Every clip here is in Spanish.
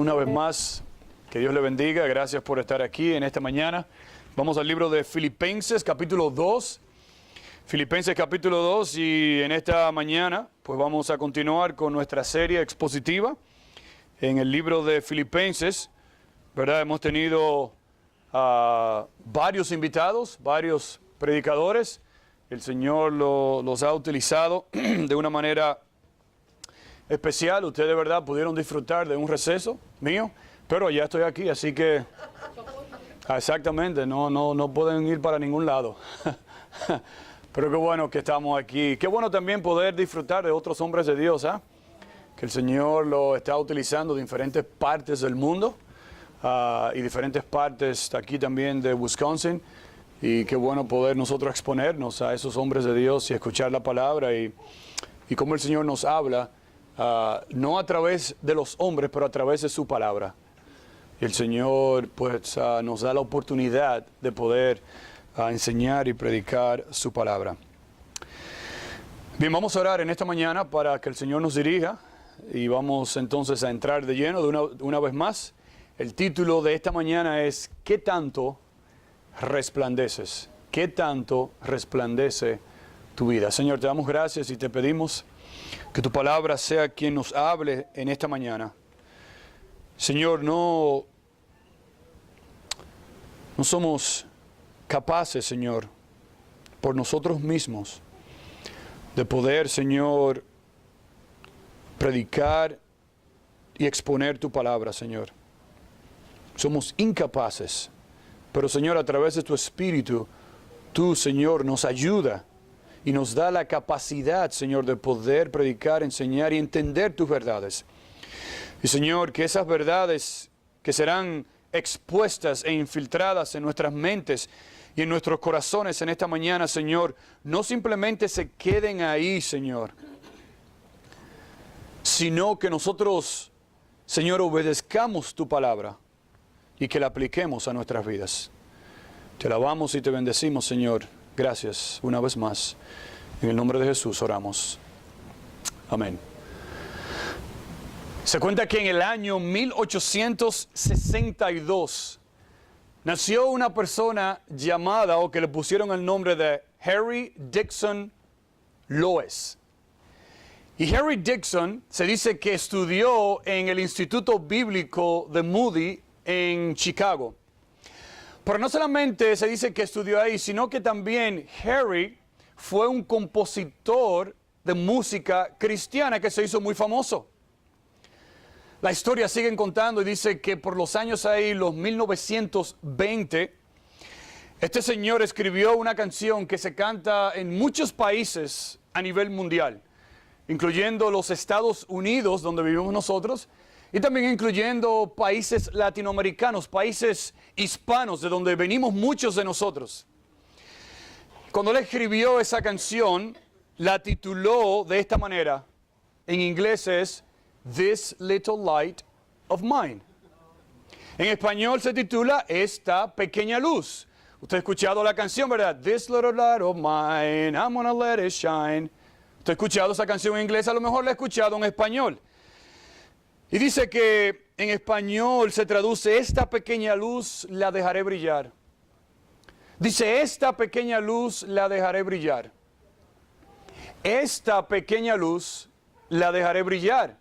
una vez más, que Dios le bendiga. Gracias por estar aquí en esta mañana. Vamos al libro de Filipenses, capítulo 2. Filipenses, capítulo 2, y en esta mañana, pues vamos a continuar con nuestra serie expositiva en el libro de Filipenses, ¿verdad? Hemos tenido varios invitados, varios predicadores. El Señor los ha utilizado de una manera especial. Ustedes de verdad pudieron disfrutar de un receso mío, pero ya estoy aquí, así que exactamente, no pueden ir para ningún lado. Pero qué bueno que estamos aquí. Qué bueno también poder disfrutar de otros hombres de Dios, que el Señor lo está utilizando de diferentes partes del mundo y diferentes partes aquí también de Wisconsin. Y qué bueno poder nosotros exponernos a esos hombres de Dios y escuchar la palabra y cómo el Señor nos habla, no a través de los hombres, pero a través de su palabra. Y el Señor pues nos da la oportunidad de poder enseñar y predicar su palabra. Bien, vamos a orar en esta mañana para que el Señor nos dirija y vamos entonces a entrar de lleno de una vez más. El título de esta mañana es ¿qué tanto resplandeces? ¿Qué tanto resplandece tu vida? Señor, te damos gracias y te pedimos que tu palabra sea quien nos hable en esta mañana. Señor, no somos capaces, Señor, por nosotros mismos, de poder, Señor, predicar y exponer tu palabra, Señor. Somos incapaces. Pero, Señor, a través de tu Espíritu, tú, Señor, nos ayuda y nos da la capacidad, Señor, de poder predicar, enseñar y entender tus verdades. Y, Señor, que esas verdades que serán expuestas e infiltradas en nuestras mentes y en nuestros corazones en esta mañana, Señor, no simplemente se queden ahí, Señor, sino que nosotros, Señor, obedezcamos tu palabra y que la apliquemos a nuestras vidas. Te alabamos y te bendecimos, Señor. Gracias una vez más. En el nombre de Jesús oramos. Amén. Se cuenta que en el año 1862 nació una persona llamada, o que le pusieron el nombre de Harry Dickson Loes. Y Harry Dickson se dice que estudió en el Instituto Bíblico de Moody en Chicago. Pero no solamente se dice que estudió ahí, sino que también Harry fue un compositor de música cristiana que se hizo muy famoso. La historia sigue contando y dice que por los años ahí, los 1920, este señor escribió una canción que se canta en muchos países a nivel mundial, incluyendo los Estados Unidos, donde vivimos nosotros, y también incluyendo países latinoamericanos, países hispanos, de donde venimos muchos de nosotros. Cuando él escribió esa canción, la tituló de esta manera. En inglés es This Little Light of Mine. En español se titula Esta Pequeña Luz. Usted ha escuchado la canción, ¿verdad? This little light of mine, I'm gonna let it shine. Usted ha escuchado esa canción en inglés, a lo mejor la ha escuchado en español. Y dice que en español se traduce, esta pequeña luz la dejaré brillar. Dice, esta pequeña luz la dejaré brillar. Esta pequeña luz la dejaré brillar.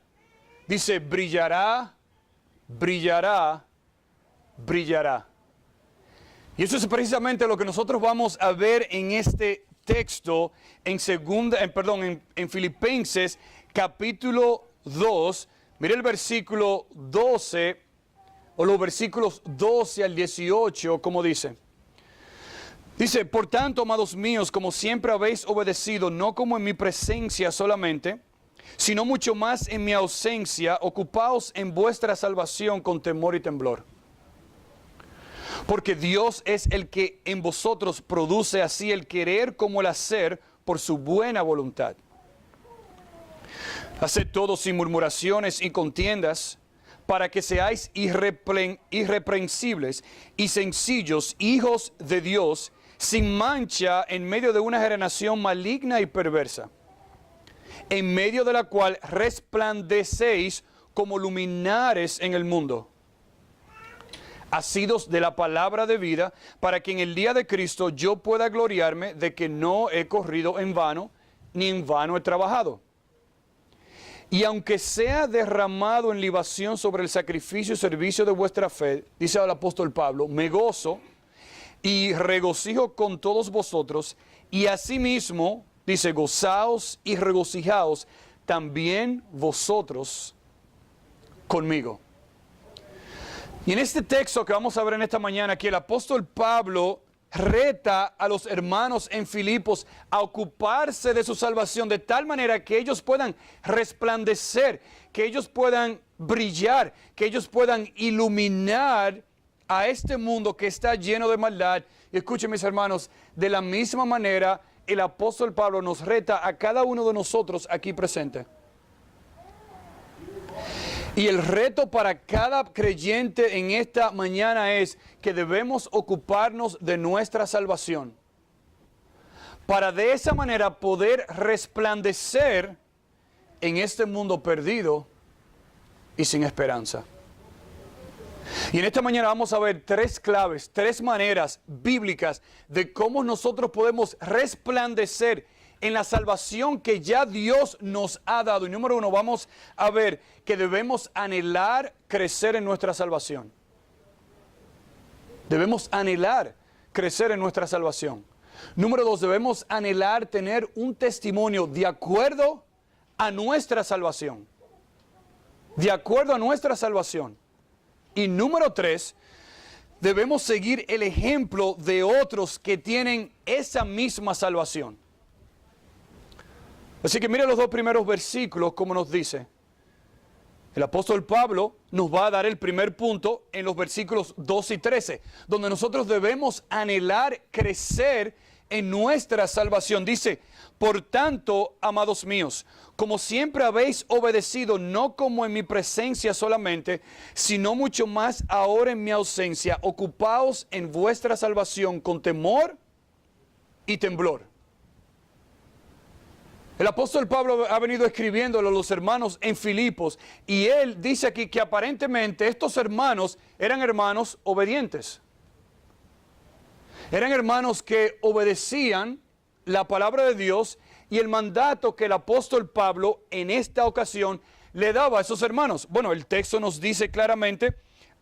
Dice, brillará, brillará, brillará. Y eso es precisamente lo que nosotros vamos a ver en este texto, en Filipenses, capítulo 2. Mire el versículo 12, o los versículos 12 al 18, como dice. Dice, por tanto, amados míos, como siempre habéis obedecido, no como en mi presencia solamente, sino mucho más en mi ausencia, ocupaos en vuestra salvación con temor y temblor. Porque Dios es el que en vosotros produce así el querer como el hacer por su buena voluntad. Haced todo sin murmuraciones y contiendas, para que seáis irreprensibles y sencillos, hijos de Dios, sin mancha en medio de una generación maligna y perversa, en medio de la cual resplandecéis como luminares en el mundo, asidos de la palabra de vida, para que en el día de Cristo yo pueda gloriarme de que no he corrido en vano, ni en vano he trabajado. Y aunque sea derramado en libación sobre el sacrificio y servicio de vuestra fe, dice el apóstol Pablo, me gozo y regocijo con todos vosotros, y asimismo, dice, gozaos y regocijaos también vosotros conmigo. Y en este texto que vamos a ver en esta mañana, aquí el apóstol Pablo reta a los hermanos en Filipos a ocuparse de su salvación de tal manera que ellos puedan resplandecer, que ellos puedan brillar, que ellos puedan iluminar a este mundo que está lleno de maldad. Y escuchen, mis hermanos, de la misma manera el apóstol Pablo nos reta a cada uno de nosotros aquí presente. Y el reto para cada creyente en esta mañana es que debemos ocuparnos de nuestra salvación, para de esa manera poder resplandecer en este mundo perdido y sin esperanza. Y en esta mañana vamos a ver tres claves, tres maneras bíblicas de cómo nosotros podemos resplandecer en la salvación que ya Dios nos ha dado. Y número uno, vamos a ver que debemos anhelar crecer en nuestra salvación. Debemos anhelar crecer en nuestra salvación. Número dos, debemos anhelar tener un testimonio de acuerdo a nuestra salvación. De acuerdo a nuestra salvación. Y número tres, debemos seguir el ejemplo de otros que tienen esa misma salvación. Así que mire los dos primeros versículos como nos dice. El apóstol Pablo nos va a dar el primer punto en los versículos 12 y 13, donde nosotros debemos anhelar crecer en nuestra salvación. Dice, por tanto, amados míos, como siempre habéis obedecido, no como en mi presencia solamente, sino mucho más ahora en mi ausencia, ocupaos en vuestra salvación con temor y temblor. El apóstol Pablo ha venido escribiéndolo a los hermanos en Filipos, y él dice aquí que aparentemente estos hermanos eran hermanos obedientes. Eran hermanos que obedecían la palabra de Dios y el mandato que el apóstol Pablo en esta ocasión le daba a esos hermanos. Bueno, el texto nos dice claramente,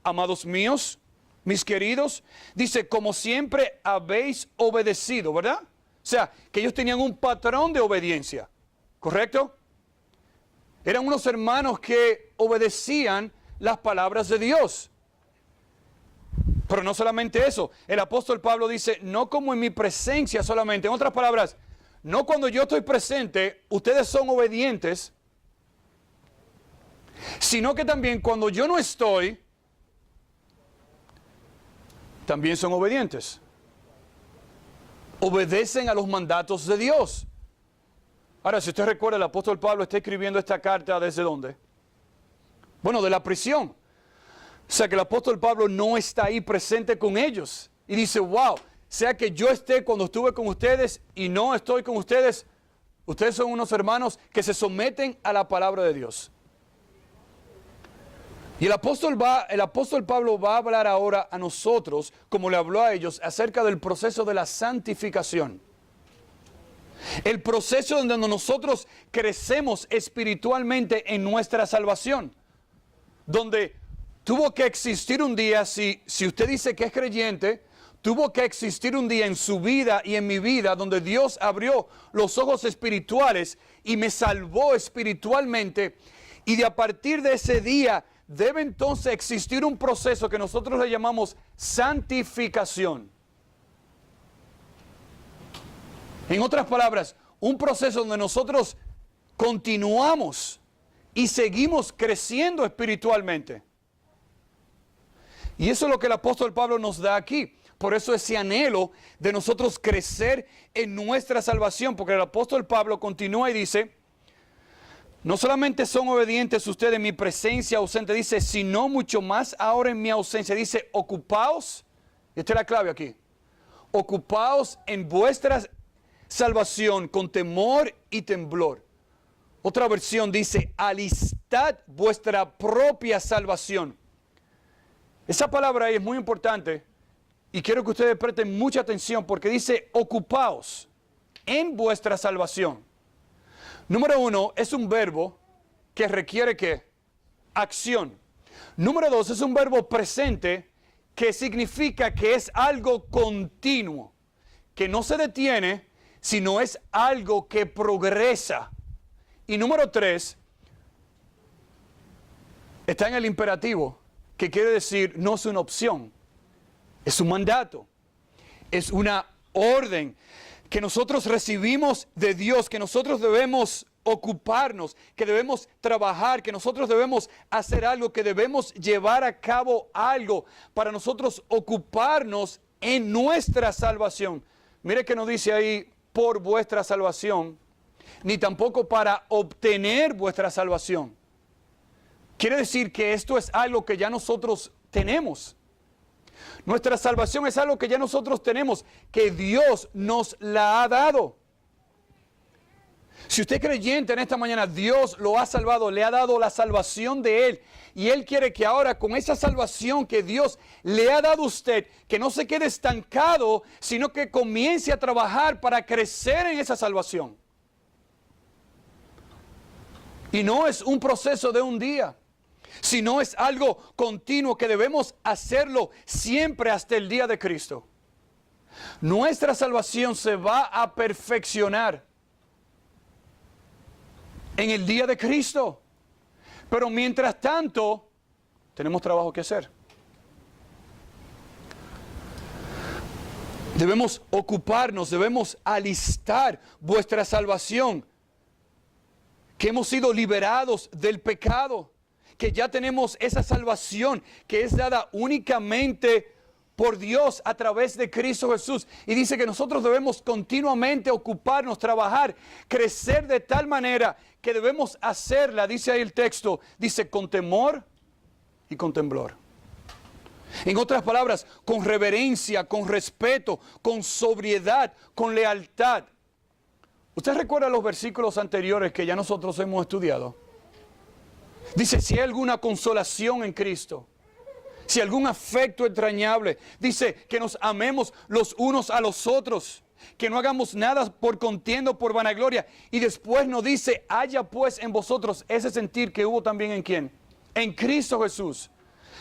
amados míos, mis queridos, dice, como siempre habéis obedecido, ¿verdad? O sea, que ellos tenían un patrón de obediencia, ¿correcto? Eran unos hermanos que obedecían las palabras de Dios. Pero no solamente eso, el apóstol Pablo dice, no como en mi presencia solamente. En otras palabras, no cuando yo estoy presente, ustedes son obedientes, sino que también cuando yo no estoy, también son obedientes. Obedecen a los mandatos de Dios. Ahora, si usted recuerda, el apóstol Pablo está escribiendo esta carta ¿desde dónde? Bueno, de la prisión. O sea que el apóstol Pablo no está ahí presente con ellos. Y dice, wow, sea que yo esté cuando estuve con ustedes y no estoy con ustedes, ustedes son unos hermanos que se someten a la palabra de Dios. Y el apóstol Pablo va a hablar ahora a nosotros, como le habló a ellos, acerca del proceso de la santificación. El proceso donde nosotros crecemos espiritualmente en nuestra salvación. Donde tuvo que existir un día, si usted dice que es creyente, tuvo que existir un día en su vida y en mi vida donde Dios abrió los ojos espirituales y me salvó espiritualmente. Y de a partir de ese día debe entonces existir un proceso que nosotros le llamamos santificación. En otras palabras, un proceso donde nosotros continuamos y seguimos creciendo espiritualmente. Y eso es lo que el apóstol Pablo nos da aquí. Por eso ese anhelo de nosotros crecer en nuestra salvación, porque el apóstol Pablo continúa y dice, no solamente son obedientes ustedes en mi presencia ausente, dice, sino mucho más ahora en mi ausencia. Dice, ocupaos, esta es la clave aquí, ocupaos en vuestra salvación con temor y temblor. Otra versión dice, alistad vuestra propia salvación. Esa palabra ahí es muy importante y quiero que ustedes presten mucha atención porque dice ocupaos en vuestra salvación. Número 1, es un verbo que requiere ¿qué? Acción. Número 2, es un verbo presente que significa que es algo continuo, que no se detiene, sino es algo que progresa. Y número 3, está en el imperativo, que quiere decir no es una opción, es un mandato, es una orden que nosotros recibimos de Dios, que nosotros debemos ocuparnos, que debemos trabajar, que nosotros debemos hacer algo, que debemos llevar a cabo algo para nosotros ocuparnos en nuestra salvación. Mire que no dice ahí por vuestra salvación, ni tampoco para obtener vuestra salvación. Quiere decir que esto es algo que ya nosotros tenemos. Nuestra salvación es algo que ya nosotros tenemos, que Dios nos la ha dado. Si usted es creyente en esta mañana, Dios lo ha salvado, le ha dado la salvación de Él. Y Él quiere que ahora con esa salvación que Dios le ha dado a usted, que no se quede estancado, sino que comience a trabajar para crecer en esa salvación. Y no es un proceso de un día, sino es algo continuo que debemos hacerlo siempre hasta el día de Cristo. Nuestra salvación se va a perfeccionar en el día de Cristo. Pero mientras tanto, tenemos trabajo que hacer. Debemos ocuparnos, debemos alistar vuestra salvación, que hemos sido liberados del pecado, que ya tenemos esa salvación que es dada únicamente por Dios a través de Cristo Jesús. Y dice que nosotros debemos continuamente ocuparnos, trabajar, crecer de tal manera que debemos hacerla, dice ahí el texto, dice con temor y con temblor. En otras palabras, con reverencia, con respeto, con sobriedad, con lealtad. ¿Usted recuerda los versículos anteriores que ya nosotros hemos estudiado? Dice, si hay alguna consolación en Cristo, si algún afecto entrañable, dice que nos amemos los unos a los otros, que no hagamos nada por contienda o por vanagloria. Y después nos dice, haya pues en vosotros ese sentir que hubo también en ¿quién? En Cristo Jesús.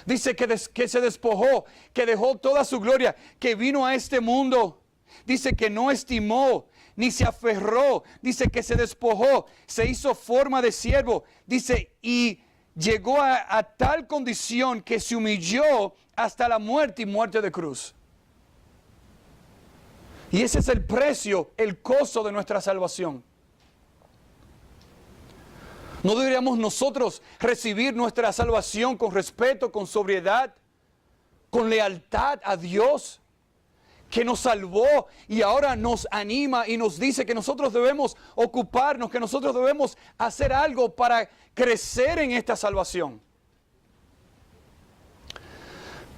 Dice que se despojó, que dejó toda su gloria, que vino a este mundo. Dice que no estimó, ni se aferró. Dice que se despojó, se hizo forma de siervo. Dice, y llegó a tal condición que se humilló hasta la muerte y muerte de cruz. Y ese es el precio, el costo de nuestra salvación. ¿No deberíamos nosotros recibir nuestra salvación con respeto, con sobriedad, con lealtad a Dios, que nos salvó y ahora nos anima y nos dice que nosotros debemos ocuparnos, que nosotros debemos hacer algo para crecer en esta salvación?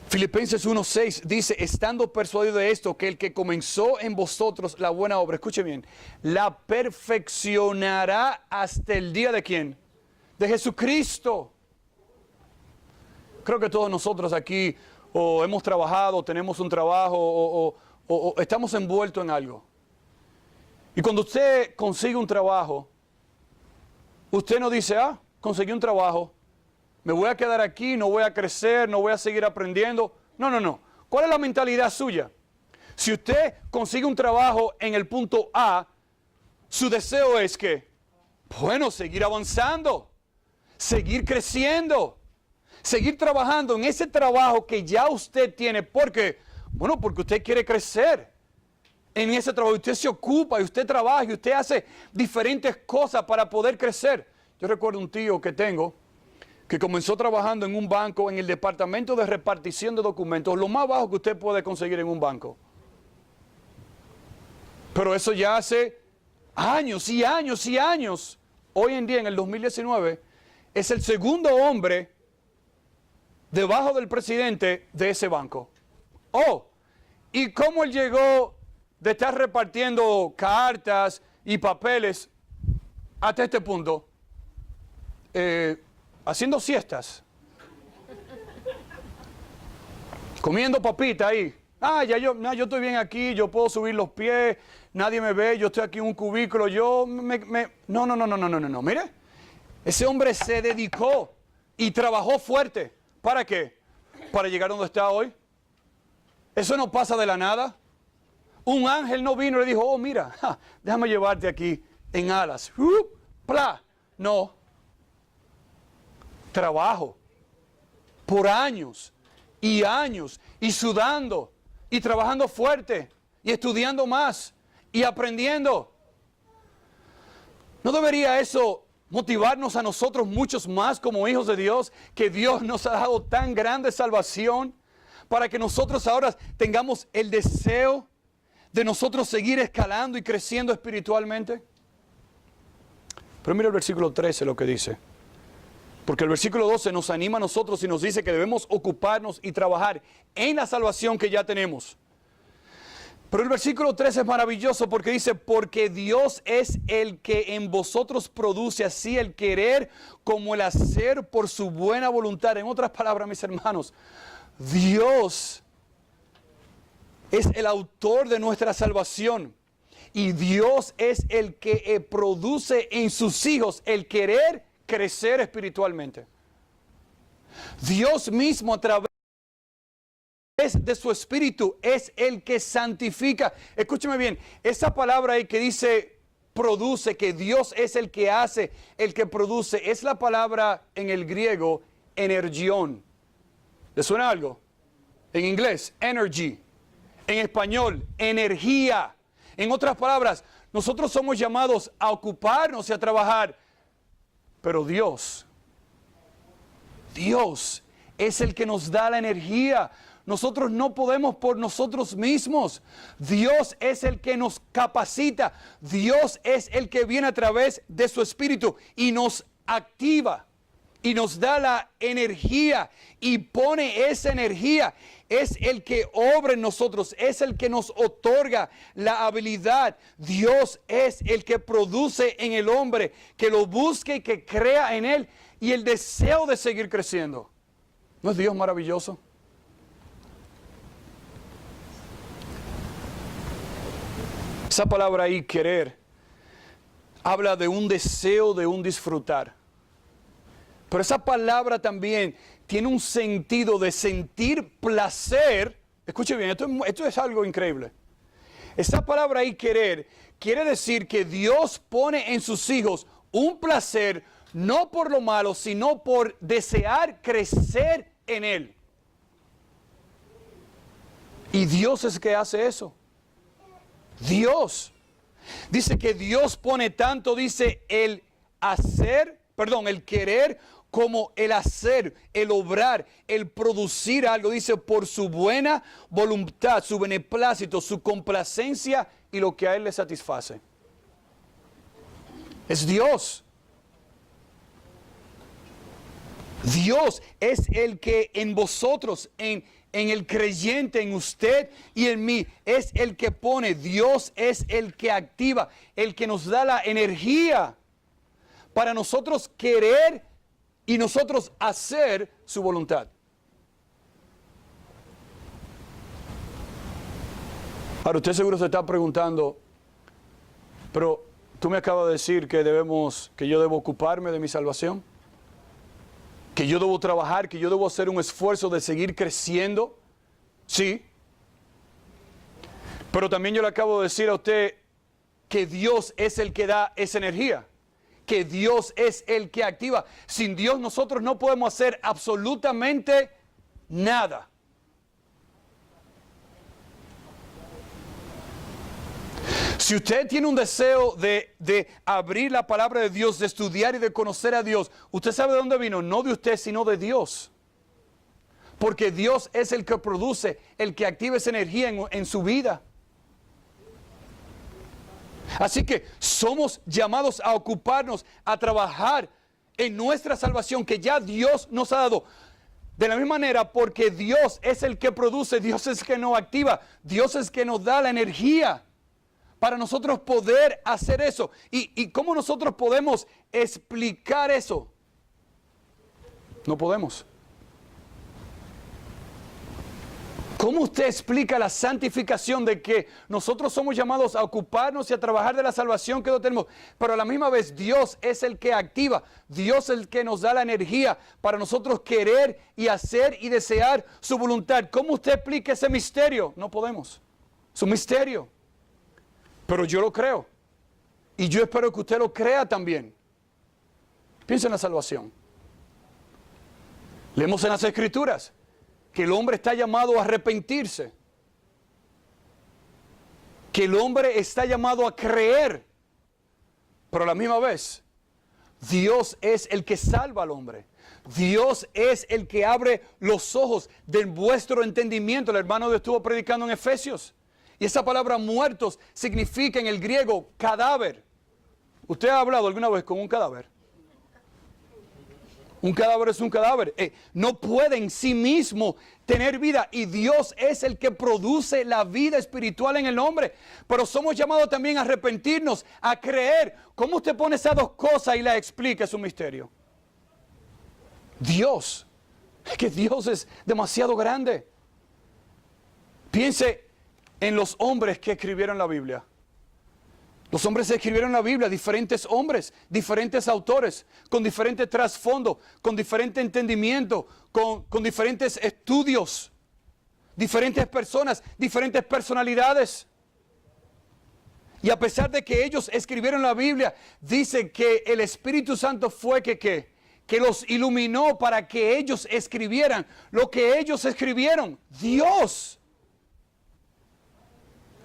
Filipenses 1:6 dice, estando persuadido de esto, que el que comenzó en vosotros la buena obra, escuche bien, la perfeccionará hasta el día de ¿quién? De Jesucristo. Creo que todos nosotros aquí o hemos trabajado, tenemos un trabajo o estamos envueltos en algo. Y cuando usted consigue un trabajo, usted no dice, conseguí un trabajo, me voy a quedar aquí, no voy a crecer, no voy a seguir aprendiendo. No. ¿Cuál es la mentalidad suya? Si usted consigue un trabajo en el punto A, su deseo es que, bueno, seguir avanzando, seguir creciendo, seguir trabajando en ese trabajo que ya usted tiene. ¿Por qué? Bueno, porque usted quiere crecer en ese trabajo. Usted se ocupa y usted trabaja y usted hace diferentes cosas para poder crecer. Yo recuerdo un tío que tengo que comenzó trabajando en un banco, en el departamento de repartición de documentos, lo más bajo que usted puede conseguir en un banco. Pero eso ya hace años y años y años. Hoy en día, en el 2019, es el segundo hombre debajo del presidente de ese banco. ¿Y cómo él llegó de estar repartiendo cartas y papeles hasta este punto? haciendo siestas. Comiendo papita ahí. Yo estoy bien aquí, yo puedo subir los pies, nadie me ve, yo estoy aquí en un cubículo, No. Mire, ese hombre se dedicó y trabajó fuerte. ¿Para qué? Para llegar donde está hoy. Eso no pasa de la nada. Un ángel no vino y le dijo, oh mira, déjame llevarte aquí en alas. No. Trabajo. Por años y años y sudando y trabajando fuerte y estudiando más y aprendiendo. ¿No debería eso motivarnos a nosotros muchos más como hijos de Dios, que Dios nos ha dado tan grande salvación para que nosotros ahora tengamos el deseo de nosotros seguir escalando y creciendo espiritualmente? Pero mira el versículo 13 lo que dice. Porque el versículo 12 nos anima a nosotros y nos dice que debemos ocuparnos y trabajar en la salvación que ya tenemos. Pero el versículo 13 es maravilloso porque dice, porque Dios es el que en vosotros produce así el querer como el hacer por su buena voluntad. En otras palabras, mis hermanos, Dios es el autor de nuestra salvación. Y Dios es el que produce en sus hijos el querer crecer espiritualmente. Dios mismo a través de su espíritu es el que santifica. Escúcheme bien, esa palabra ahí que dice produce, que Dios es el que hace, el que produce, es la palabra en el griego energión. ¿Le suena algo? En inglés, energy. En español, energía. En otras palabras, nosotros somos llamados a ocuparnos y a trabajar. Pero Dios es el que nos da la energía. Nosotros no podemos por nosotros mismos. Dios es el que nos capacita. Dios es el que viene a través de su espíritu y nos activa y nos da la energía y pone esa energía. Es el que obra en nosotros, es el que nos otorga la habilidad. Dios es el que produce en el hombre, que lo busque y que crea en él y el deseo de seguir creciendo. ¿No es Dios maravilloso? Esa palabra ahí, querer, habla de un deseo, de un disfrutar. Pero esa palabra también tiene un sentido de sentir placer. Escuche bien, esto es algo increíble. Esa palabra ahí, querer, quiere decir que Dios pone en sus hijos un placer, no por lo malo, sino por desear crecer en Él. Y Dios es que hace eso. Dios. Dice que Dios pone tanto, dice, el querer como el hacer, el obrar, el producir algo, dice, por su buena voluntad, su beneplácito, su complacencia y lo que a Él le satisface. Es Dios. Dios es el que en vosotros, en el creyente, en usted y en mí, es el que pone. Dios es el que activa, el que nos da la energía para nosotros querer y nosotros hacer su voluntad. Ahora usted seguro se está preguntando, pero tú me acabas de decir que yo debo ocuparme de mi salvación, que yo debo trabajar, que yo debo hacer un esfuerzo de seguir creciendo. Sí. Pero también yo le acabo de decir a usted que Dios es el que da esa energía, que Dios es el que activa. Sin Dios nosotros no podemos hacer absolutamente nada. Si usted tiene un deseo de abrir la palabra de Dios, de estudiar y de conocer a Dios, usted sabe de dónde vino, no de usted, sino de Dios. Porque Dios es el que produce, el que activa esa energía en su vida. Así que somos llamados a ocuparnos, a trabajar en nuestra salvación que ya Dios nos ha dado. De la misma manera, porque Dios es el que produce, Dios es el que nos activa, Dios es el que nos da la energía para nosotros poder hacer eso. ¿Y cómo nosotros podemos explicar eso? No podemos. ¿Cómo usted explica la santificación de que nosotros somos llamados a ocuparnos y a trabajar de la salvación que no tenemos? Pero a la misma vez Dios es el que activa, Dios es el que nos da la energía para nosotros querer y hacer y desear su voluntad. ¿Cómo usted explica ese misterio? No podemos. Es un misterio. Pero yo lo creo. Y yo espero que usted lo crea también. Piensa en la salvación. Leemos en las Escrituras que el hombre está llamado a arrepentirse, que el hombre está llamado a creer, pero a la misma vez, Dios es el que salva al hombre. Dios es el que abre los ojos de vuestro entendimiento. El hermano estuvo predicando en Efesios, y esa palabra muertos significa en el griego cadáver. ¿Usted ha hablado alguna vez con un cadáver? Un cadáver es un cadáver. No puede en sí mismo tener vida. Y Dios es el que produce la vida espiritual en el hombre. Pero somos llamados también a arrepentirnos, a creer. ¿Cómo usted pone esas dos cosas y las explica? Es un misterio. Dios. Es que Dios es demasiado grande. Piense en los hombres que escribieron la Biblia. Los hombres que escribieron la Biblia, diferentes hombres, diferentes autores, con diferente trasfondo, con diferente entendimiento, con diferentes estudios, diferentes personas, diferentes personalidades. Y a pesar de que ellos escribieron la Biblia, dice que el Espíritu Santo fue que los iluminó para que ellos escribieran lo que ellos escribieron. Dios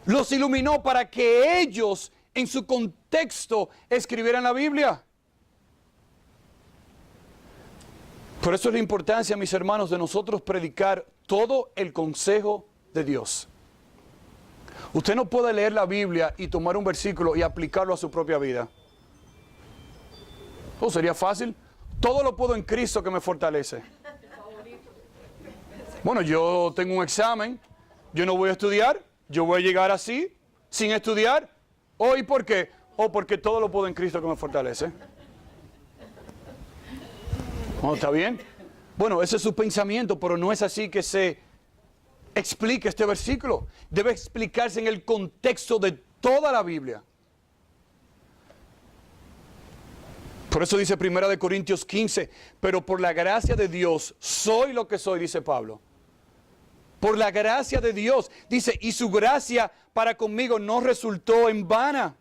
los iluminó para que ellos en su contexto escribieran la Biblia. Por eso es la importancia, mis hermanos, de nosotros predicar todo el consejo de Dios. Usted no puede leer la Biblia y tomar un versículo y aplicarlo a su propia vida. ¿Oh, sería fácil? Todo lo puedo en Cristo que me fortalece. Bueno, yo tengo un examen, yo no voy a estudiar, yo voy a llegar así, sin estudiar. ¿Y por qué? Porque todo lo puedo en Cristo que me fortalece. ¿Está bien? Bueno, ese es su pensamiento, pero no es así que se explica este versículo. Debe explicarse en el contexto de toda la Biblia. Por eso dice 1 Corintios 15, pero por la gracia de Dios soy lo que soy, dice Pablo. Por la gracia de Dios, dice, y su gracia para conmigo no resultó en vana.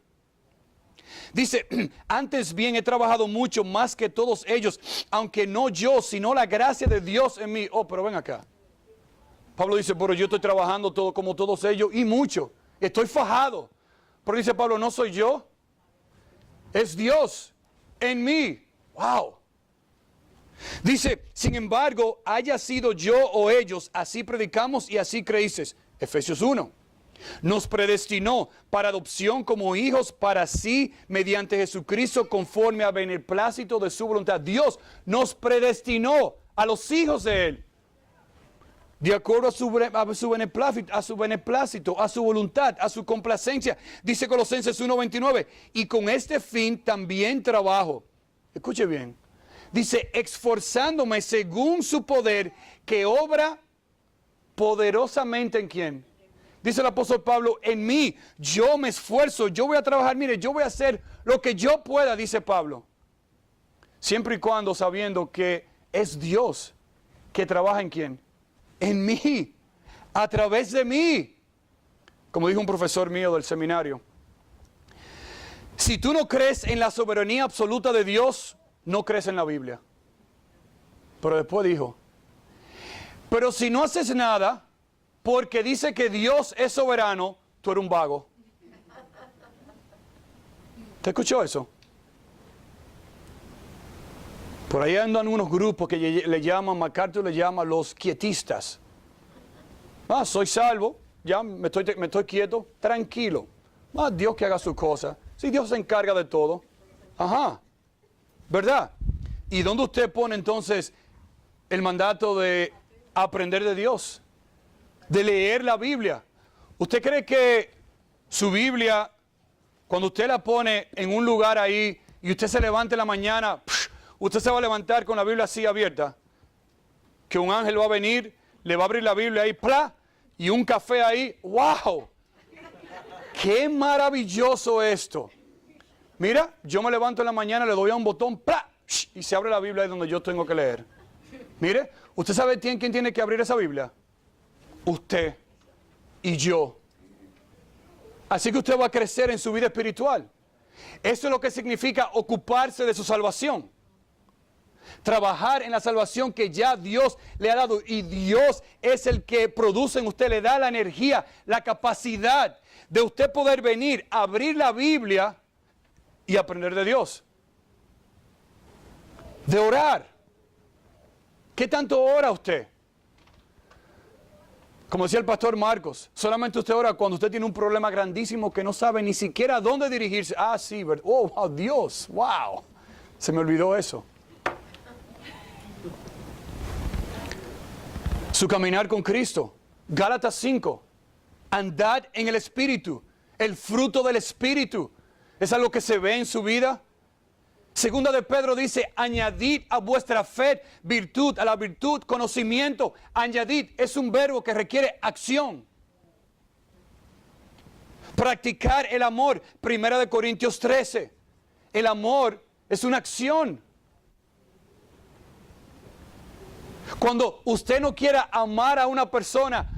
Dice, antes bien he trabajado mucho más que todos ellos, aunque no yo, sino la gracia de Dios en mí. Pero ven acá. Pablo dice, pero yo estoy trabajando todo como todos ellos y mucho. Estoy fajado. Pero dice Pablo, no soy yo, es Dios en mí. ¡Wow! Dice, sin embargo, haya sido yo o ellos, así predicamos y así creíces. Efesios 1. Nos predestinó para adopción como hijos para sí, mediante Jesucristo, conforme a beneplácito de su voluntad. Dios nos predestinó a los hijos de Él, de acuerdo a su beneplácito, a su voluntad, a su complacencia. Dice Colosenses 1:29, y con este fin también trabajo. Escuche bien. Dice, esforzándome según su poder, que obra poderosamente en quién. Dice el apóstol Pablo, en mí, yo me esfuerzo, yo voy a trabajar, mire, yo voy a hacer lo que yo pueda, dice Pablo. Siempre y cuando sabiendo que es Dios que trabaja en quién. En mí, a través de mí. Como dijo un profesor mío del seminario, si tú no crees en la soberanía absoluta de Dios, no crees en la Biblia. Pero después dijo, pero si no haces nada, porque dice que Dios es soberano, tú eres un vago. ¿Te escuchó eso? Por ahí andan unos grupos que le llaman, MacArthur le llama los quietistas. Soy salvo, ya me estoy quieto, tranquilo. Dios que haga su cosa. Si Dios se encarga de todo. Ajá. ¿Verdad? ¿Y dónde usted pone entonces el mandato de aprender de Dios? De leer la Biblia. ¿Usted cree que su Biblia, cuando usted la pone en un lugar ahí y usted se levanta en la mañana, usted se va a levantar con la Biblia así abierta? que un ángel va a venir, le va a abrir la Biblia ahí, ¡plá! Y un café ahí, ¡wow! ¡Qué maravilloso esto! Mira, yo me levanto en la mañana, le doy a un botón, ¡plá! Y se abre la Biblia ahí donde yo tengo que leer. Mire, ¿usted sabe quién tiene que abrir esa Biblia? Usted y yo. Así que usted va a crecer en su vida espiritual. Eso es lo que significa ocuparse de su salvación. Trabajar en la salvación que ya Dios le ha dado. Y Dios es el que produce en usted, le da la energía, la capacidad de usted poder venir, abrir la Biblia y aprender de Dios. De orar. ¿Qué tanto ora usted? Como decía el pastor Marcos, solamente usted ora cuando usted tiene un problema grandísimo que no sabe ni siquiera a dónde dirigirse. Ah, sí, oh, wow, Dios, wow. Se me olvidó eso. Su caminar con Cristo. Gálatas 5. Andad en el Espíritu. El fruto del Espíritu. ¿Es algo que se ve en su vida? Segunda de Pedro dice, añadid a vuestra fe virtud, a la virtud conocimiento. Añadid es un verbo que requiere acción. Practicar el amor. Primera de Corintios 13. El amor es una acción. Cuando usted no quiera amar a una persona,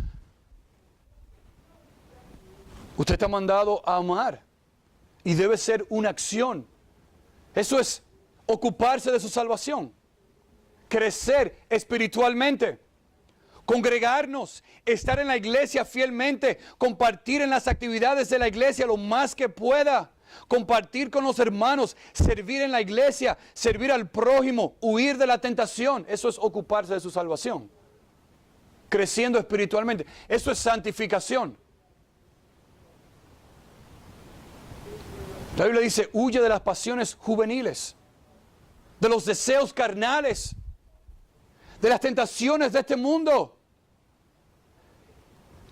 usted está mandado a amar. Y debe ser una acción. Eso es ocuparse de su salvación. Crecer espiritualmente. Congregarnos. Estar en la iglesia fielmente. Compartir en las actividades de la iglesia lo más que pueda. Compartir con los hermanos. Servir en la iglesia. Servir al prójimo. Huir de la tentación. Eso es ocuparse de su salvación. Creciendo espiritualmente. Eso es santificación. La Biblia dice, huye de las pasiones juveniles, de los deseos carnales, de las tentaciones de este mundo.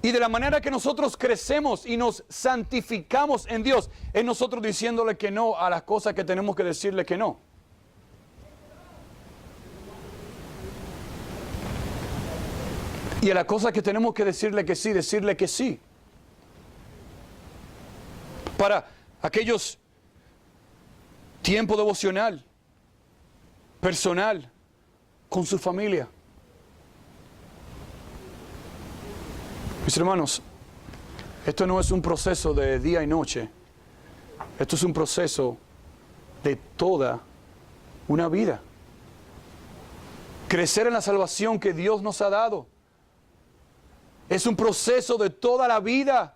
Y de la manera que nosotros crecemos y nos santificamos en Dios, es nosotros diciéndole que no a las cosas que tenemos que decirle que no. Y a las cosas que tenemos que decirle que sí. Para aquellos tiempo devocional, personal, con su familia. Mis hermanos, esto no es un proceso de día y noche. Esto es un proceso de toda una vida. Crecer en la salvación que Dios nos ha dado. Es un proceso de toda la vida.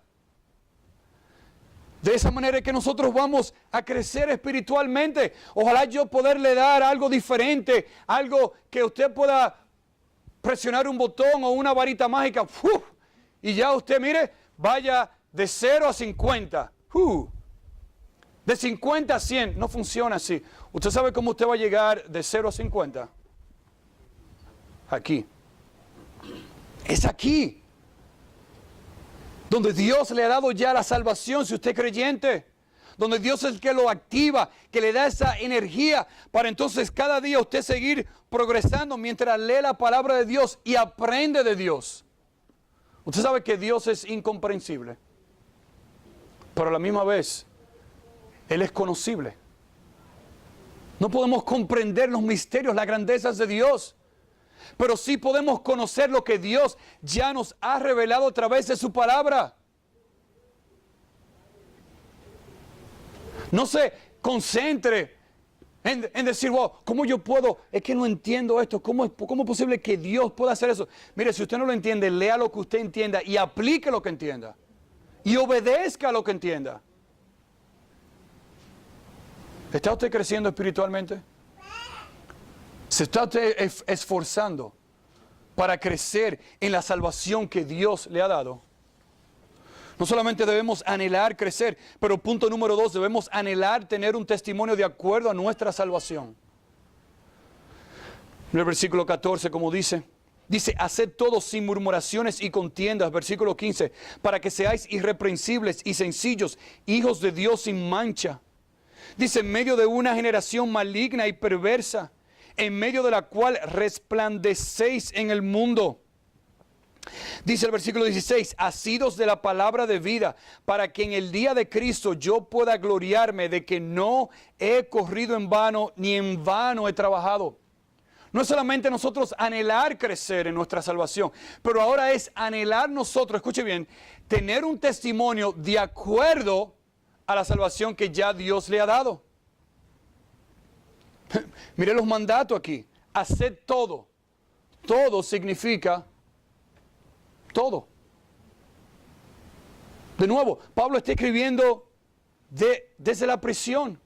De esa manera es que nosotros vamos a crecer espiritualmente. Ojalá yo poderle dar algo diferente, algo que usted pueda presionar un botón o una varita mágica. ¡Uf! Y ya usted, mire, vaya de 0 a 50. De 50 a 100. No funciona así. ¿Usted sabe cómo usted va a llegar de 0 a 50? Aquí. Es aquí. Donde Dios le ha dado ya la salvación, si usted es creyente. Donde Dios es el que lo activa, que le da esa energía para entonces cada día usted seguir progresando mientras lee la palabra de Dios y aprende de Dios. Usted sabe que Dios es incomprensible, pero a la misma vez, Él es conocible. No podemos comprender los misterios, las grandezas de Dios. Pero sí podemos conocer lo que Dios ya nos ha revelado a través de su palabra. No se concentre en decir, wow, ¿cómo yo puedo? Es que no entiendo esto. ¿Cómo es posible que Dios pueda hacer eso? Mire, si usted no lo entiende, lea lo que usted entienda y aplique lo que entienda. Y obedezca lo que entienda. ¿Está usted creciendo espiritualmente? ¿Se está usted esforzando para crecer en la salvación que Dios le ha dado? No solamente debemos anhelar crecer, pero punto número 2, debemos anhelar tener un testimonio de acuerdo a nuestra salvación. En el versículo 14, como dice, haced todo sin murmuraciones y contiendas, versículo 15, para que seáis irreprensibles y sencillos, hijos de Dios sin mancha. Dice, en medio de una generación maligna y perversa, en medio de la cual resplandecéis en el mundo. Dice el versículo 16, asidos de la palabra de vida, para que en el día de Cristo yo pueda gloriarme de que no he corrido en vano, ni en vano he trabajado. No es solamente nosotros anhelar crecer en nuestra salvación, pero ahora es anhelar nosotros, escuche bien, tener un testimonio de acuerdo a la salvación que ya Dios le ha dado. Mire los mandatos aquí. Haced todo. Todo significa todo. De nuevo, Pablo está escribiendo desde la prisión.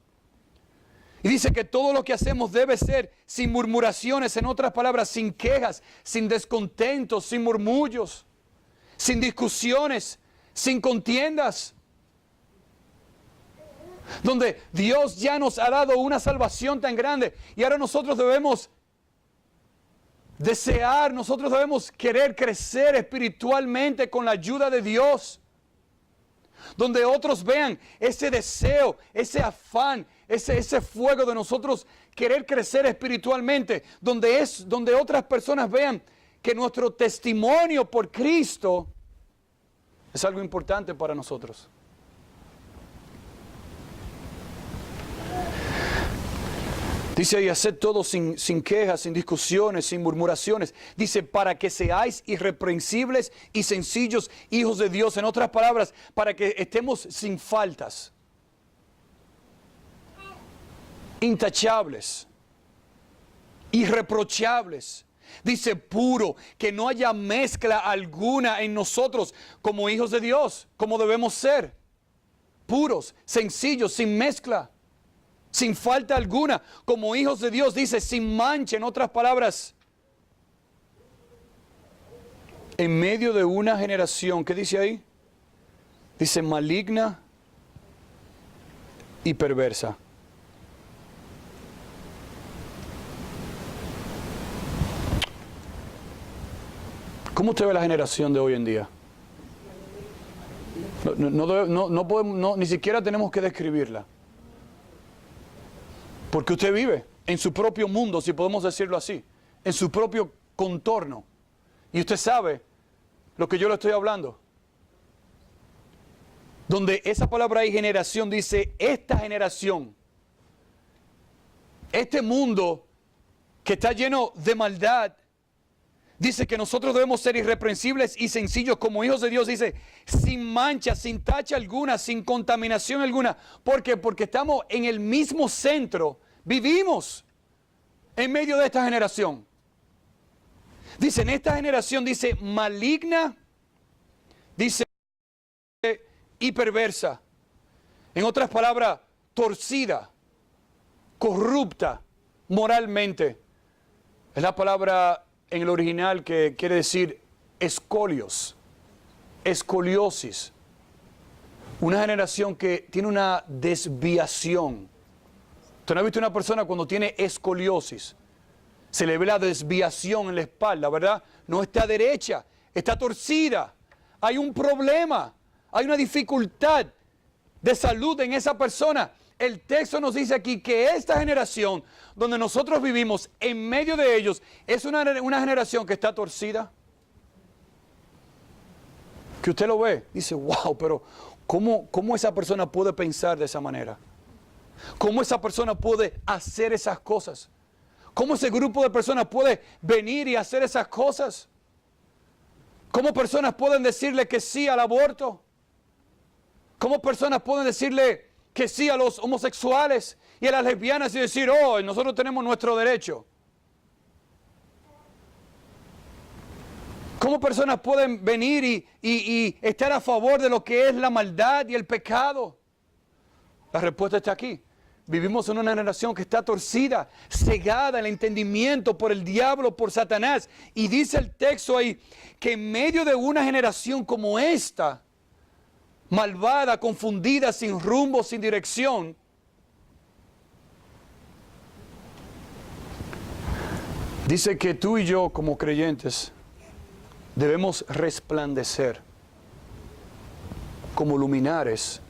Y dice que todo lo que hacemos debe ser sin murmuraciones, en otras palabras, sin quejas, sin descontentos, sin murmullos, sin discusiones, sin contiendas. Donde Dios ya nos ha dado una salvación tan grande y ahora nosotros debemos desear, nosotros debemos querer crecer espiritualmente con la ayuda de Dios. Donde otros vean ese deseo, ese afán, ese fuego de nosotros querer crecer espiritualmente. Donde otras personas vean que nuestro testimonio por Cristo es algo importante para nosotros. Dice ahí, haced todo sin quejas, sin discusiones, sin murmuraciones. Dice, para que seáis irreprensibles y sencillos hijos de Dios. En otras palabras, para que estemos sin faltas. Intachables. Irreprochables. Dice, puro, que no haya mezcla alguna en nosotros como hijos de Dios, como debemos ser. Puros, sencillos, sin mezcla. Sin falta alguna, como hijos de Dios, dice, sin mancha, en otras palabras. En medio de una generación, ¿qué dice ahí? Dice maligna y perversa. ¿Cómo usted ve la generación de hoy en día? No podemos, ni siquiera tenemos que describirla. Porque usted vive en su propio mundo, si podemos decirlo así, en su propio contorno. Y usted sabe lo que yo le estoy hablando. Donde esa palabra ahí, generación, dice, esta generación, este mundo que está lleno de maldad, dice que nosotros debemos ser irreprensibles y sencillos como hijos de Dios, dice, sin mancha, sin tacha alguna, sin contaminación alguna. ¿Por qué? Porque estamos en el mismo centro. Vivimos en medio de esta generación. Dice, en esta generación, dice, maligna, dice, y perversa. En otras palabras, torcida, corrupta, moralmente. Es la palabra en el original que quiere decir escolios, escoliosis. Una generación que tiene una desviación. ¿Usted no ha visto una persona cuando tiene escoliosis? Se le ve la desviación en la espalda, ¿verdad? No está derecha, está torcida. Hay un problema, hay una dificultad de salud en esa persona. El texto nos dice aquí que esta generación, donde nosotros vivimos, en medio de ellos, es una generación que está torcida. Que usted lo ve, dice, wow, pero ¿cómo esa persona puede pensar de esa manera? ¿Cómo esa persona puede hacer esas cosas? ¿Cómo ese grupo de personas puede venir y hacer esas cosas? ¿Cómo personas pueden decirle que sí al aborto? ¿Cómo personas pueden decirle que sí a los homosexuales y a las lesbianas y decir, oh, nosotros tenemos nuestro derecho? ¿Cómo personas pueden venir y estar a favor de lo que es la maldad y el pecado? La respuesta está aquí. Vivimos en una generación que está torcida, cegada en el entendimiento por el diablo, por Satanás. Y dice el texto ahí que en medio de una generación como esta, malvada, confundida, sin rumbo, sin dirección, dice que tú y yo como creyentes debemos resplandecer como luminares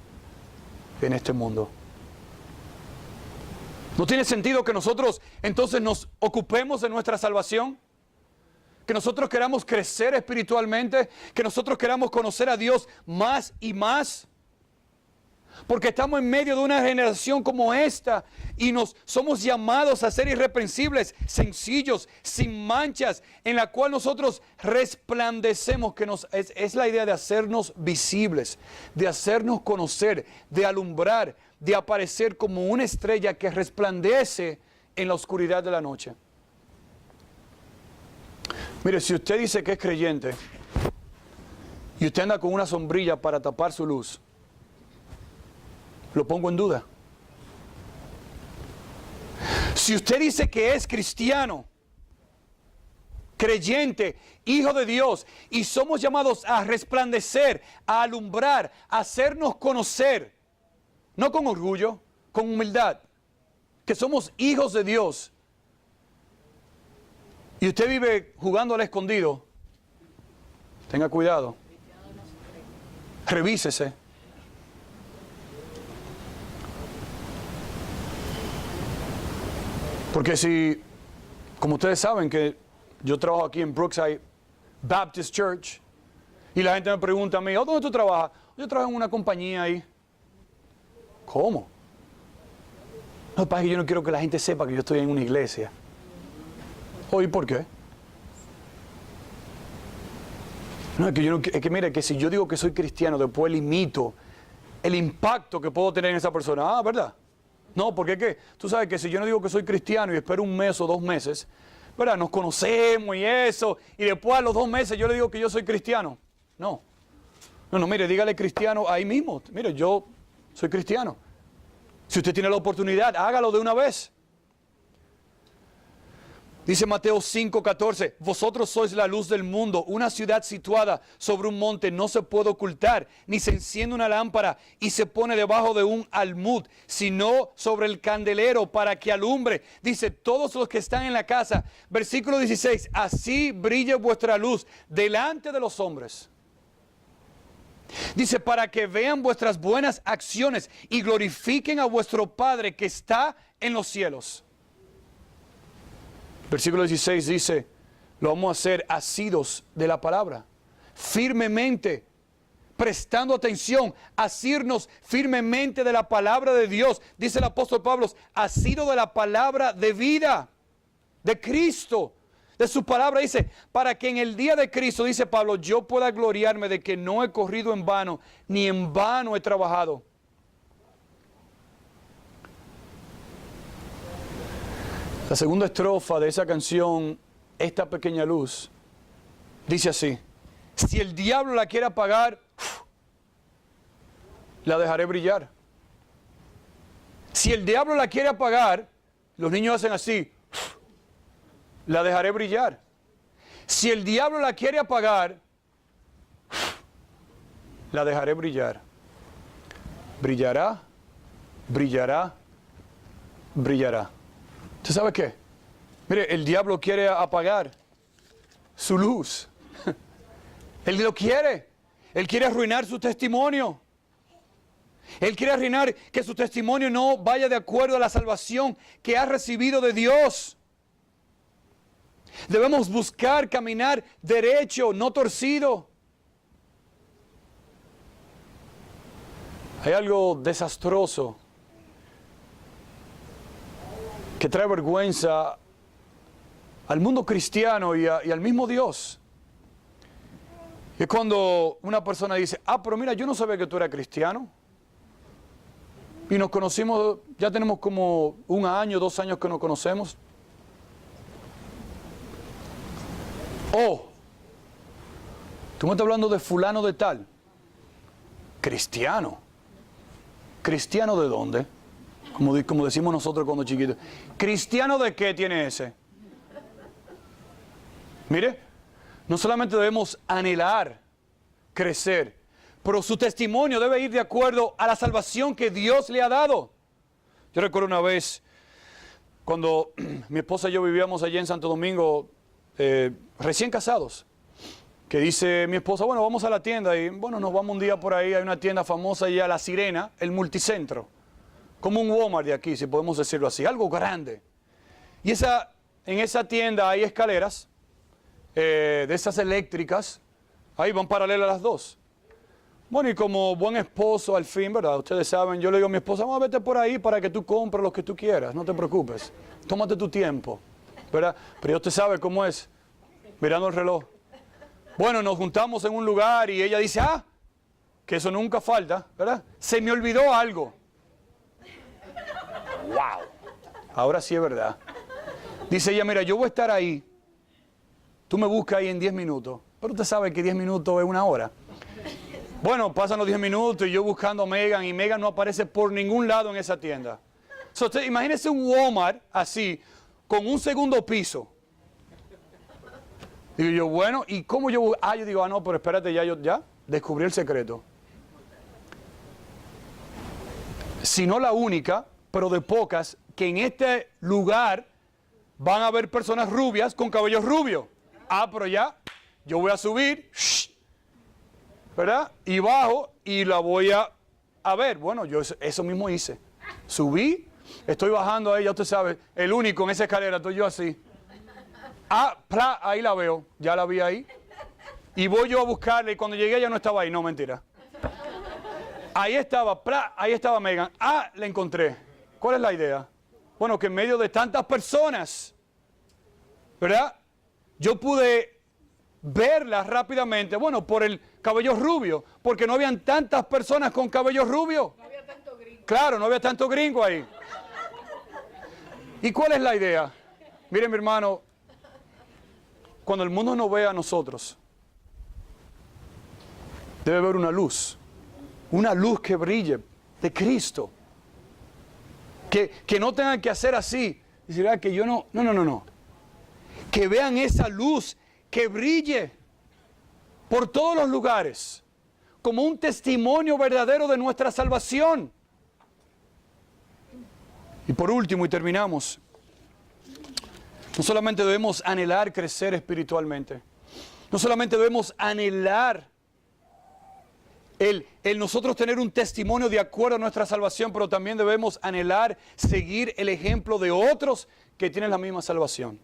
en este mundo. ¿No tiene sentido que nosotros entonces nos ocupemos de nuestra salvación? Que nosotros queramos crecer espiritualmente, que nosotros queramos conocer a Dios más y más. Porque estamos en medio de una generación como esta y somos llamados a ser irreprensibles, sencillos, sin manchas, en la cual nosotros resplandecemos, que es la idea de hacernos visibles, de hacernos conocer, de alumbrar, de aparecer como una estrella que resplandece en la oscuridad de la noche. Mire, si usted dice que es creyente y usted anda con una sombrilla para tapar su luz, lo pongo en duda. Si usted dice que es cristiano, creyente, hijo de Dios, y somos llamados a resplandecer, a alumbrar, a hacernos conocer, no con orgullo, con humildad, que somos hijos de Dios, y usted vive jugando al escondido, tenga cuidado, revísese. Porque si, como ustedes saben que yo trabajo aquí en Brookside Baptist Church, y la gente me pregunta a mí, ¿dónde tú trabajas? Yo trabajo en una compañía ahí. ¿Cómo? No, pasa que yo no quiero que la gente sepa que yo estoy en una iglesia. ¿Y por qué? No, es que mire, que si yo digo que soy cristiano, después limito el impacto que puedo tener en esa persona. ¿Verdad? No, porque es que tú sabes que si yo no digo que soy cristiano y espero un mes o 2 meses, ¿verdad? Nos conocemos y eso, y después a los 2 meses yo le digo que yo soy cristiano. No, mire, dígale cristiano ahí mismo. Mire, yo soy cristiano. Si usted tiene la oportunidad, hágalo de una vez. Dice Mateo 5:14, vosotros sois la luz del mundo, una ciudad situada sobre un monte no se puede ocultar, ni se enciende una lámpara y se pone debajo de un almud, sino sobre el candelero para que alumbre. Dice, todos los que están en la casa, versículo 16, así brille vuestra luz delante de los hombres. Dice, para que vean vuestras buenas acciones y glorifiquen a vuestro Padre que está en los cielos. Versículo 16 dice, lo vamos a hacer asidos de la palabra, firmemente, prestando atención, asirnos firmemente de la palabra de Dios. Dice el apóstol Pablo, asido de la palabra de vida, de Cristo, de su palabra. Dice, para que en el día de Cristo, dice Pablo, yo pueda gloriarme de que no he corrido en vano, ni en vano he trabajado. La segunda estrofa de esa canción, Esta pequeña luz, dice así, si el diablo la quiere apagar, la dejaré brillar. Si el diablo la quiere apagar, los niños hacen así, la dejaré brillar. Si el diablo la quiere apagar, la dejaré brillar. Brillará, brillará, brillará. ¿Usted sabe qué? Mire, el diablo quiere apagar su luz. Él lo quiere. Él quiere arruinar su testimonio. Él quiere arruinar que su testimonio no vaya de acuerdo a la salvación que ha recibido de Dios. Debemos buscar caminar derecho, no torcido. Hay algo desastroso que trae vergüenza al mundo cristiano y al mismo Dios. Es cuando una persona dice, pero mira, yo no sabía que tú eras cristiano. Y nos conocimos, ya tenemos como 1 año, 2 años que nos conocemos. Tú me estás hablando de fulano de tal. Cristiano. ¿Cristiano de dónde? Como decimos nosotros cuando chiquitos. ¿Cristiano de qué tiene ese? Mire, no solamente debemos anhelar crecer, pero su testimonio debe ir de acuerdo a la salvación que Dios le ha dado. Yo recuerdo una vez, cuando mi esposa y yo vivíamos allí en Santo Domingo, recién casados, que dice mi esposa, bueno, vamos a la tienda y bueno, nos vamos un día por ahí, hay una tienda famosa allá, La Sirena, el Multicentro. como un Walmart de aquí, si podemos decirlo así, algo grande. Y en esa tienda hay escaleras de esas eléctricas, ahí van paralelas las dos. Bueno, y como buen esposo al fin, ¿verdad? Ustedes saben, yo le digo a mi esposa, vamos a vete por ahí para que tú compres lo que tú quieras, no te preocupes, tómate tu tiempo, ¿verdad? Pero usted sabe cómo es, mirando el reloj. Bueno, nos juntamos en un lugar y ella dice, que eso nunca falta, ¿verdad? Se me olvidó algo. ¡Wow! Ahora sí es verdad. Dice ella, mira, yo voy a estar ahí, tú me buscas ahí en 10 minutos, pero usted sabe que 10 minutos es una hora. Bueno, pasan los 10 minutos y yo buscando a Megan y Megan no aparece por ningún lado en esa tienda. So, usted, imagínese un Walmart así, con un segundo piso. Digo yo, bueno, ¿y cómo yo? Yo digo, no, pero espérate, ya descubrí el secreto. Si no la única, pero de pocas, que en este lugar van a haber personas rubias con cabellos rubios. Pero ya, yo voy a subir, ¿verdad? Y bajo y la voy a ver. Bueno, yo eso mismo hice. Subí, estoy bajando ahí, ya usted sabe, el único en esa escalera, estoy yo así. Ahí la veo, ya la vi ahí. Y voy yo a buscarla y cuando llegué ella no estaba ahí, no, mentira. Ahí estaba Megan. La encontré. ¿Cuál es la idea? Bueno, que en medio de tantas personas, ¿verdad? Yo pude verla rápidamente, bueno, por el cabello rubio, porque no habían tantas personas con cabello rubio. No había tanto gringo. Claro, no había tanto gringo ahí. ¿Y cuál es la idea? Miren, mi hermano, cuando el mundo nos ve a nosotros, debe haber una luz que brille de Cristo. Que no tengan que hacer así. Decir, que yo no. Que vean esa luz que brille por todos los lugares, como un testimonio verdadero de nuestra salvación. Y por último, y terminamos, no solamente debemos anhelar crecer espiritualmente, no solamente debemos anhelar el nosotros tener un testimonio de acuerdo a nuestra salvación, pero también debemos anhelar seguir el ejemplo de otros que tienen la misma salvación.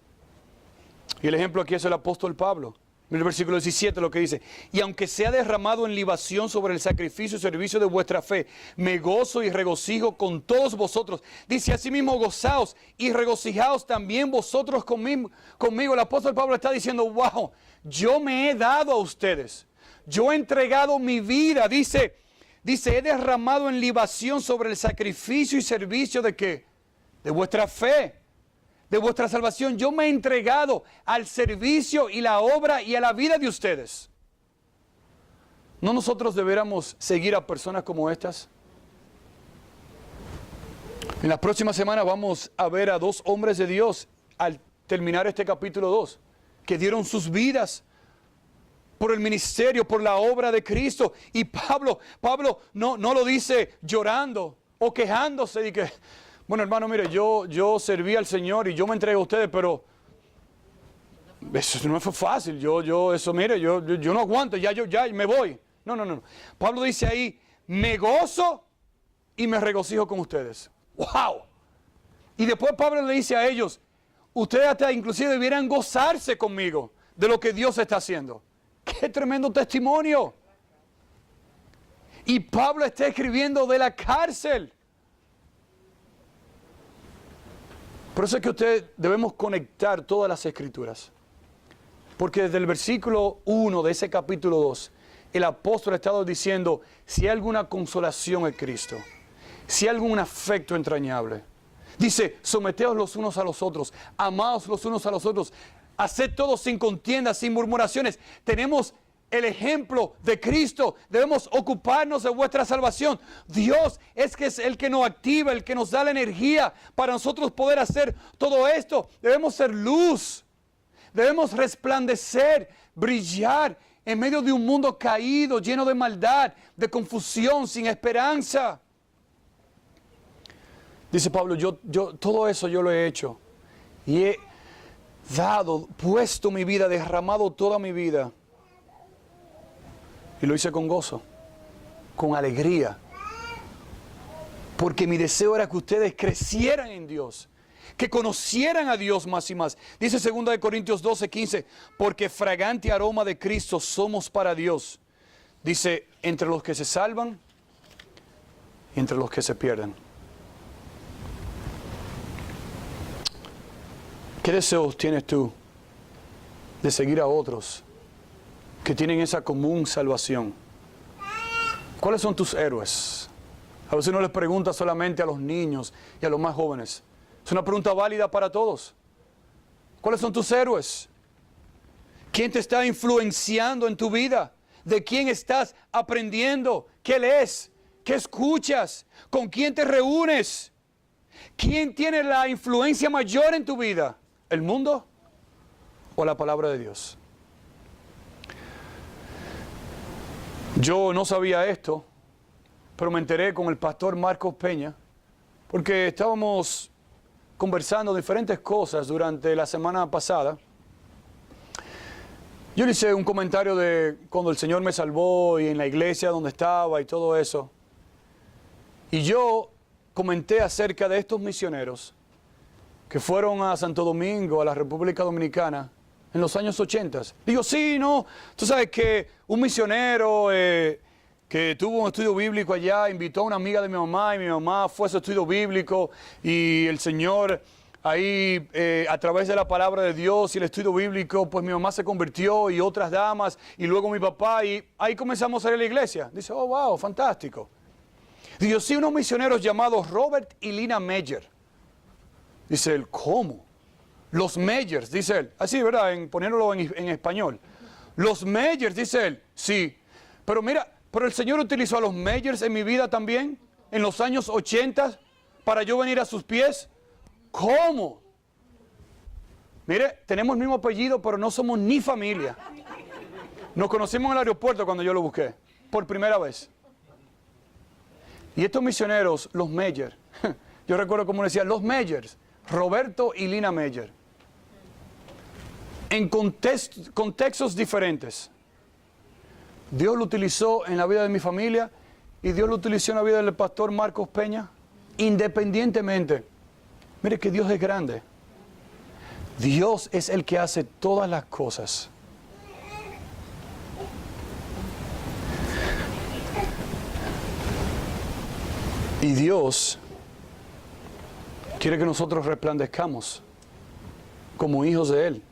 Y el ejemplo aquí es el apóstol Pablo. En el versículo 17 lo que dice, y aunque sea derramado en libación sobre el sacrificio y servicio de vuestra fe, me gozo y regocijo con todos vosotros. Dice asimismo, gozaos y regocijaos también vosotros conmigo. El apóstol Pablo está diciendo, wow, yo me he dado a ustedes. Yo he entregado mi vida, dice, he derramado en libación sobre el sacrificio y servicio de ¿qué? De vuestra fe, de vuestra salvación. Yo me he entregado al servicio y la obra y a la vida de ustedes. ¿No nosotros deberíamos seguir a personas como estas? En las próximas semanas vamos a ver a dos hombres de Dios al terminar este capítulo 2, que dieron sus vidas por el ministerio, por la obra de Cristo. Y Pablo no lo dice llorando o quejándose de que, bueno, hermano, mire, yo serví al Señor y yo me entrego a ustedes, pero eso no fue fácil. Yo no aguanto, ya me voy. No. Pablo dice ahí, me gozo y me regocijo con ustedes. ¡Wow! Y después Pablo le dice a ellos, ustedes hasta inclusive debieran gozarse conmigo de lo que Dios está haciendo. ¡Qué tremendo testimonio! Y Pablo está escribiendo de la cárcel. Por eso es que debemos conectar todas las escrituras. Porque desde el versículo 1 de ese capítulo 2, el apóstol ha estado diciendo, si hay alguna consolación en Cristo, si hay algún afecto entrañable, dice, someteos los unos a los otros, amaos los unos a los otros, haced todo sin contiendas, sin murmuraciones. Tenemos el ejemplo de Cristo. Debemos ocuparnos de vuestra salvación. Dios es el que nos activa, el que nos da la energía para nosotros poder hacer todo esto. Debemos ser luz. Debemos resplandecer, brillar en medio de un mundo caído, lleno de maldad, de confusión, sin esperanza. Dice Pablo, yo todo eso yo lo he hecho. Y he puesto mi vida, derramado toda mi vida. Y lo hice con gozo, con alegría. Porque mi deseo era que ustedes crecieran en Dios, que conocieran a Dios más y más. Dice 2 Corintios 12:15, porque fragante aroma de Cristo somos para Dios. Dice, entre los que se salvan y entre los que se pierden. ¿Qué deseos tienes tú de seguir a otros que tienen esa común salvación? ¿Cuáles son tus héroes? A veces uno les pregunta solamente a los niños y a los más jóvenes. Es una pregunta válida para todos. ¿Cuáles son tus héroes? ¿Quién te está influenciando en tu vida? ¿De quién estás aprendiendo? ¿Qué lees? ¿Qué escuchas? ¿Con quién te reúnes? ¿Quién tiene la influencia mayor en tu vida? ¿El mundo o la palabra de Dios? Yo no sabía esto, pero me enteré con el pastor Marcos Peña, porque estábamos conversando diferentes cosas durante la semana pasada. Yo le hice un comentario de cuando el Señor me salvó y en la iglesia donde estaba y todo eso. Y yo comenté acerca de estos misioneros que fueron a Santo Domingo, a la República Dominicana, en los años 80. Digo, sí, no, tú sabes que un misionero que tuvo un estudio bíblico allá, invitó a una amiga de mi mamá y mi mamá fue a su estudio bíblico y el Señor ahí a través de la palabra de Dios y el estudio bíblico, pues mi mamá se convirtió y otras damas y luego mi papá y ahí comenzamos a ir a la iglesia. Dice, oh, wow, fantástico. Digo, sí, unos misioneros llamados Robert y Lina Meyer. Dice él, ¿cómo? Los Meyers, dice él. Así, ¿verdad? Poniéndolo en español. Los Meyers, dice él. Sí. Pero mira, pero el Señor utilizó a los Meyers en mi vida también, en los años 80, para yo venir a sus pies. ¿Cómo? Mire, tenemos el mismo apellido, pero no somos ni familia. Nos conocimos en el aeropuerto cuando yo lo busqué, por primera vez. Y estos misioneros, los Meyer, yo recuerdo como decían, los Meyers, Roberto y Lina Meyer, en contextos diferentes. Dios lo utilizó en la vida de mi familia y Dios lo utilizó en la vida del pastor Marcos Peña, independientemente. Mire que Dios es grande. Dios es el que hace todas las cosas. Y Dios quiere que nosotros resplandezcamos como hijos de Él.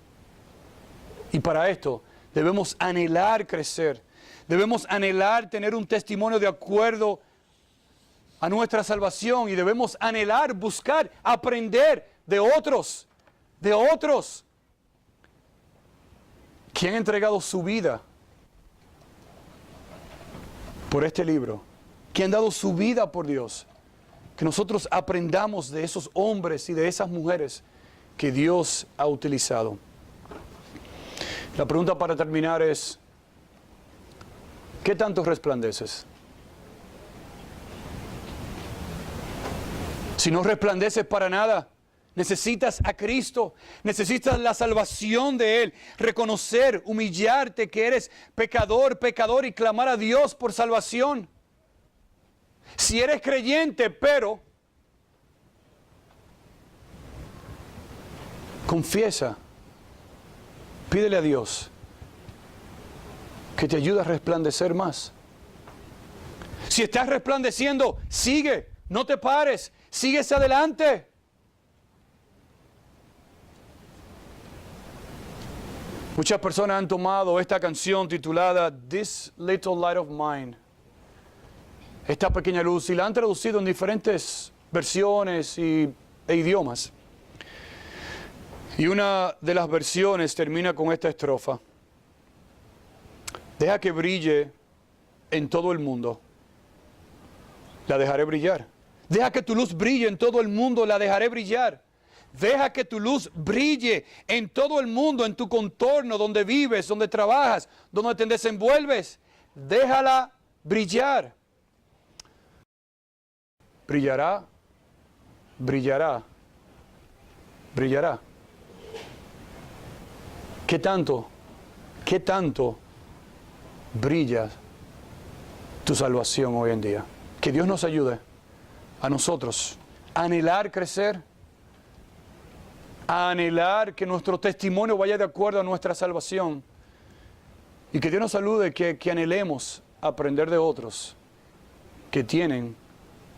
Y para esto debemos anhelar crecer. Debemos anhelar tener un testimonio de acuerdo a nuestra salvación. Y debemos anhelar, buscar, aprender de otros. De otros. Que han entregado su vida por este libro. Que han dado su vida por Dios. Que nosotros aprendamos de esos hombres y de esas mujeres que Dios ha utilizado. La pregunta para terminar es, ¿qué tanto resplandeces? Si no resplandeces para nada, necesitas a Cristo, necesitas la salvación de Él, reconocer, humillarte que eres pecador y clamar a Dios por salvación. Si eres creyente, pero confiesa, pídele a Dios que te ayude a resplandecer más. Si estás resplandeciendo, sigue, no te pares, sigue hacia adelante. Muchas personas han tomado esta canción titulada This Little Light of Mine, esta pequeña luz, y la han traducido en diferentes versiones e idiomas. Y una de las versiones termina con esta estrofa. Deja que brille en todo el mundo, la dejaré brillar. Deja que tu luz brille en todo el mundo, la dejaré brillar. Deja que tu luz brille en todo el mundo, en tu contorno, donde vives, donde trabajas, donde te desenvuelves. Déjala brillar. Brillará, brillará, brillará. ¿Qué tanto brilla tu salvación hoy en día? Que Dios nos ayude a nosotros a anhelar crecer, a anhelar que nuestro testimonio vaya de acuerdo a nuestra salvación, y que Dios nos salude, que anhelemos aprender de otros que tienen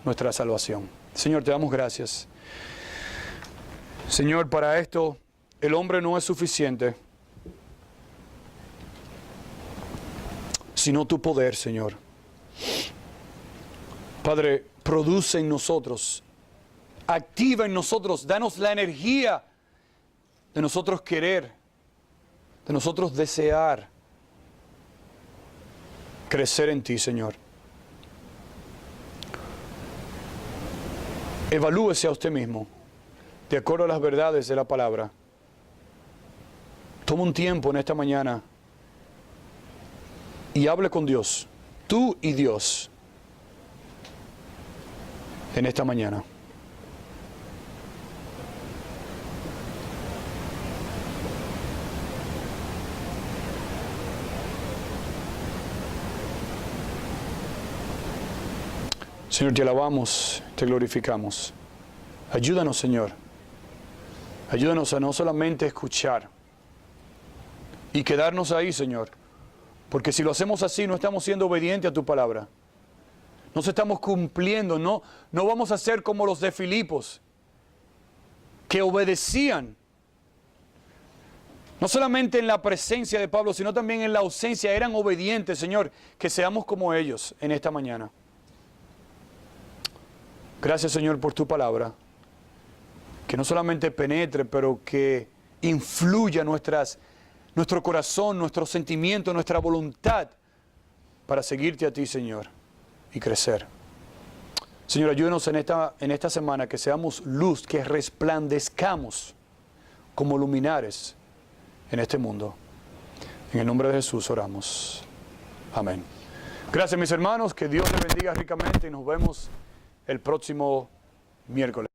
nuestra salvación. Señor, te damos gracias. Señor, para esto el hombre no es suficiente, sino tu poder, Señor. Padre, produce en nosotros, activa en nosotros, danos la energía de nosotros querer, de nosotros desear crecer en ti, Señor. Evalúese a usted mismo, de acuerdo a las verdades de la palabra. Toma un tiempo en esta mañana y hable con Dios, tú y Dios, en esta mañana. Señor, te alabamos, te glorificamos. Ayúdanos, Señor. Ayúdanos a no solamente escuchar y quedarnos ahí, Señor. Porque si lo hacemos así, no estamos siendo obedientes a tu palabra. No estamos cumpliendo, no vamos a ser como los de Filipos, que obedecían. No solamente en la presencia de Pablo, sino también en la ausencia, eran obedientes, Señor. Que seamos como ellos en esta mañana. Gracias, Señor, por tu palabra, que no solamente penetre, pero que influya nuestro corazón, nuestros sentimientos, nuestra voluntad para seguirte a ti, Señor, y crecer. Señor, ayúdenos en esta semana, que seamos luz, que resplandezcamos como luminares en este mundo. En el nombre de Jesús oramos. Amén. Gracias, mis hermanos, que Dios les bendiga ricamente y nos vemos el próximo miércoles.